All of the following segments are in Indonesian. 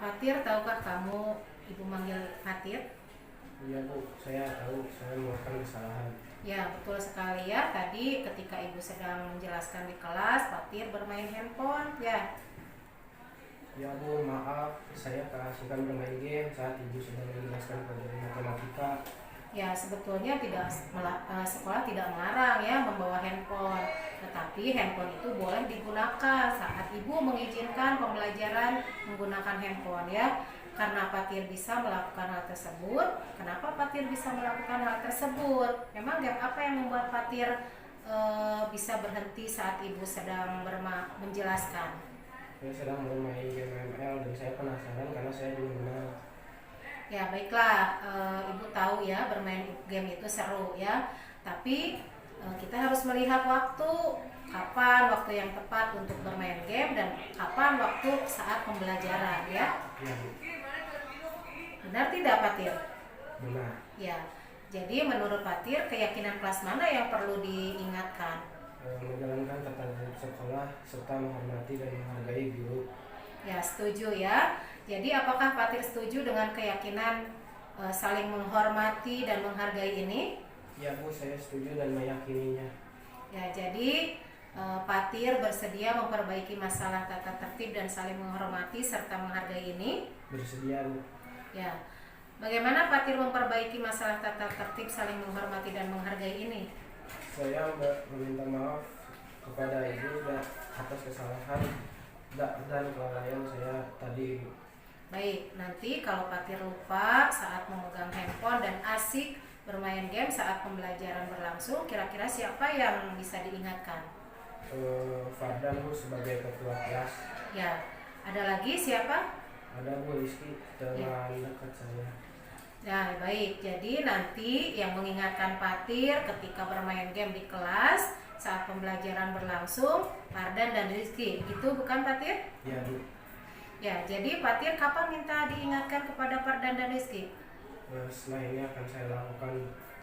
Fatir, tahukah kamu ibu manggil Fatir? Iya Bu, saya tahu saya melakukan kesalahan. Ya, betul sekali ya. Tadi ketika ibu sedang menjelaskan di kelas, Fatir bermain handphone. Ya, Ya Bu, maaf saya keasikan bermain game saat Ibu sedang menjelaskan pelajaran matematika. ya sebetulnya sekolah tidak melarang ya membawa handphone. Tetapi handphone itu boleh digunakan saat ibu mengizinkan pembelajaran menggunakan handphone ya. Karena Fatir bisa melakukan hal tersebut. Kenapa Fatir bisa melakukan hal tersebut? Memang game apa yang membuat Fatir bisa berhenti saat ibu sedang menjelaskan? Saya sedang bermain game ML dan saya penasaran karena saya belum kenal. Ya baiklah, ibu tahu ya bermain game itu seru ya. Tapi kita harus melihat waktu, kapan waktu yang tepat untuk bermain game dan kapan waktu saat pembelajaran ya. Iya Bu, Benar tidak Fatir? benar. Ya. Jadi menurut Fatir keyakinan kelas mana yang perlu diingatkan? Menjalankan tata tertib sekolah serta menghormati dan menghargai guru. Ya setuju ya. Jadi apakah Fatir setuju dengan keyakinan saling menghormati dan menghargai ini? Ya Bu, saya setuju dan meyakininya. Ya, jadi Fatir bersedia memperbaiki masalah tata tertib dan saling menghormati serta menghargai ini. Bersedia Bu. Ya, bagaimana Fatir memperbaiki masalah tata tertib, saling menghormati dan menghargai ini? Saya meminta maaf kepada Ibu atas kesalahan dan kelalaian saya tadi. Baik, nanti kalau Fatir lupa saat memegang handphone dan asik bermain game saat pembelajaran berlangsung, kira-kira siapa yang bisa diingatkan? Fardan Bu sebagai ketua kelas. Ya, ada lagi siapa? Ada Bu Rizky, teman dekat saya. Nah, baik. Jadi nanti yang mengingatkan Fatir ketika bermain game di kelas saat pembelajaran berlangsung, Fardan dan Rizky. Begitu bukan Fatir? Ya Bu. Ya, jadi Fatir kapan minta diingatkan kepada Fardan dan Rizky? Setelah ini akan saya lakukan.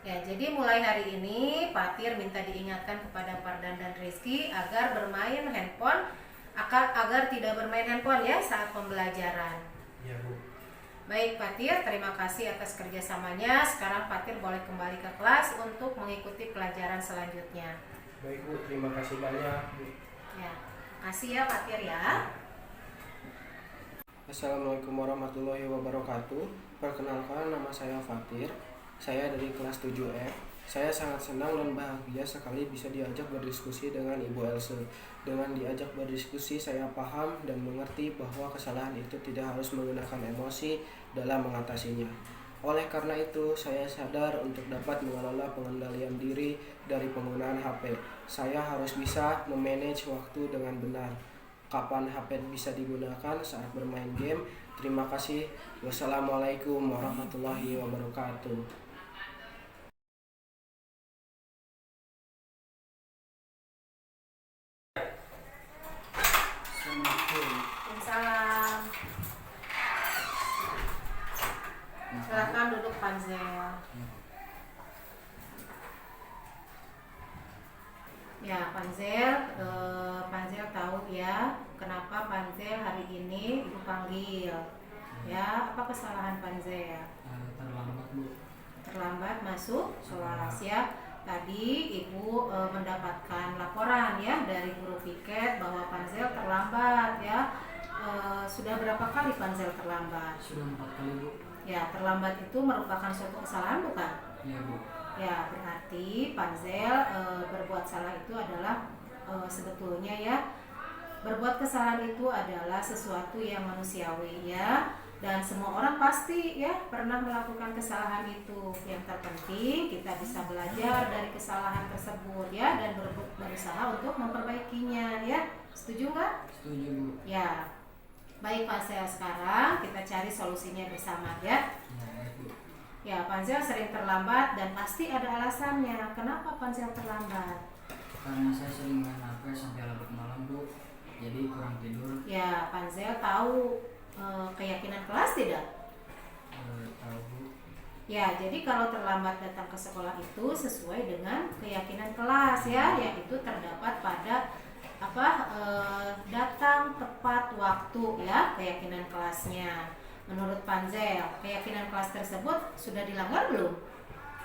Ya, jadi mulai hari ini Fatir minta diingatkan kepada Fardan dan Rizky agar bermain handphone, agar tidak bermain handphone ya saat pembelajaran. Ya Bu. Baik Fatir, terima kasih atas kerjasamanya. Sekarang Fatir boleh kembali ke kelas untuk mengikuti pelajaran selanjutnya. Baik Bu, terima kasih banyak Bu. Ya, kasih ya Fatir ya. Assalamualaikum warahmatullahi wabarakatuh. Perkenalkan, nama saya Fatir. Saya dari kelas 7F. Saya sangat senang dan bahagia sekali bisa diajak berdiskusi dengan Ibu Else. Dengan diajak berdiskusi, saya paham dan mengerti bahwa kesalahan itu tidak harus menggunakan emosi dalam mengatasinya. Oleh karena itu, saya sadar untuk dapat mengelola pengendalian diri dari penggunaan HP. Saya harus bisa memanage waktu dengan benar. Kapan HP bisa digunakan saat bermain game. Terima kasih. Wassalamualaikum warahmatullahi wabarakatuh. Waalaikumsalam. Silakan duduk Panzel. Ya Panzel, Panzel tahu ya kenapa Panzel hari ini Ibu panggil. Ya, apa kesalahan Panzel? Terlambat Bu. Terlambat masuk kelas ya. Tadi Ibu mendapatkan laporan ya dari guru piket bahwa Panzel terlambat ya. Sudah berapa kali Panzel terlambat? Sudah 4 kali Bu. Ya, terlambat itu merupakan suatu kesalahan bukan? Iya Bu. Ya, berarti Panzel berbuat salah itu adalah sebetulnya ya, berbuat kesalahan itu adalah sesuatu yang manusiawi ya, dan semua orang pasti ya pernah melakukan kesalahan itu. Yang terpenting kita bisa belajar dari kesalahan tersebut ya, dan berusaha untuk memperbaikinya ya. Setuju nggak? Setuju Bu. Ya. Baik Panzel, sekarang kita cari solusinya bersama ya. Ya, Panzel sering terlambat dan pasti ada alasannya. Kenapa Panzel terlambat? Karena saya sering main HP sampai larut malam Bu, jadi kurang tidur. Ya, Panzel tahu keyakinan kelas tidak? Tahu Bu. Ya, jadi kalau terlambat datang ke sekolah itu sesuai dengan keyakinan kelas ya, yaitu terdapat pada datang tepat waktu waktu ya keyakinan kelasnya. Menurut Panzel, keyakinan kelas tersebut sudah dilanggar belum?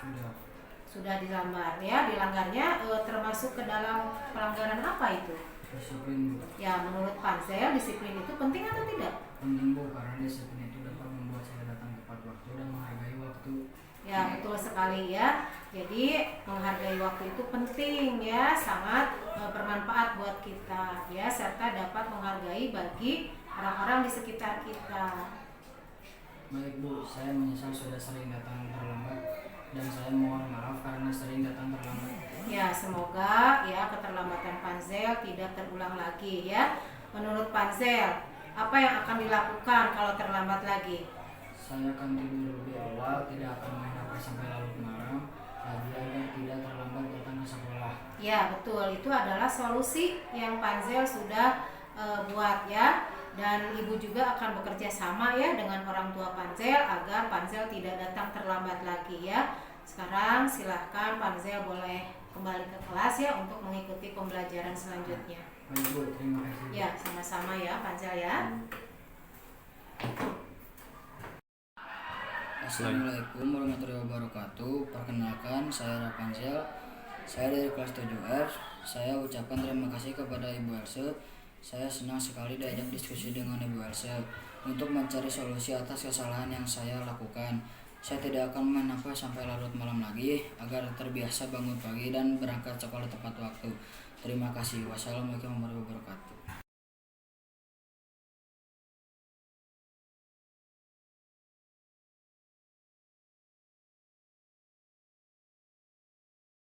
Sudah. Sudah dilanggar ya. Dilanggarnya termasuk ke dalam pelanggaran apa itu? Disiplin, Bu. Ya, menurut Panzel disiplin itu penting atau tidak? Penting, Bu, karena disiplin itu dapat membuat saya datang tepat waktu dan menghargai waktu. Ya, betul sekali ya. Jadi menghargai waktu itu penting ya, sangat bermanfaat buat kita ya, serta dapat menghargai bagi orang-orang di sekitar kita. Baik, Bu, saya menyesal sudah sering datang terlambat dan saya mohon maaf karena sering datang terlambat. Ya, semoga ya keterlambatan Panzel tidak terulang lagi ya. Menurut Panzel, apa yang akan dilakukan kalau terlambat lagi? Saya akan tidur lebih awal, tidak akan main HP sampai larut malam, lagi agar tidak terlambat datang ke sekolah. Ya, betul. Itu adalah solusi yang Panzel sudah buat ya. Dan Ibu juga akan bekerja sama ya dengan orang tua Panzel agar Panzel tidak datang terlambat lagi ya. Sekarang silahkan Panzel boleh kembali ke kelas ya untuk mengikuti pembelajaran selanjutnya. Baik, Bu, terima kasih. Ya, sama-sama ya Panzel ya. Assalamualaikum warahmatullahi wabarakatuh. Perkenalkan, saya Rapunzel. Saya dari kelas 7F. Saya ucapkan terima kasih kepada Ibu Else. Saya senang sekali diajak diskusi dengan Ibu Else untuk mencari solusi atas kesalahan yang saya lakukan. Saya tidak akan main HP sampai larut malam lagi agar terbiasa bangun pagi dan berangkat sekolah tepat waktu. Terima kasih. Wassalamualaikum warahmatullahi wabarakatuh.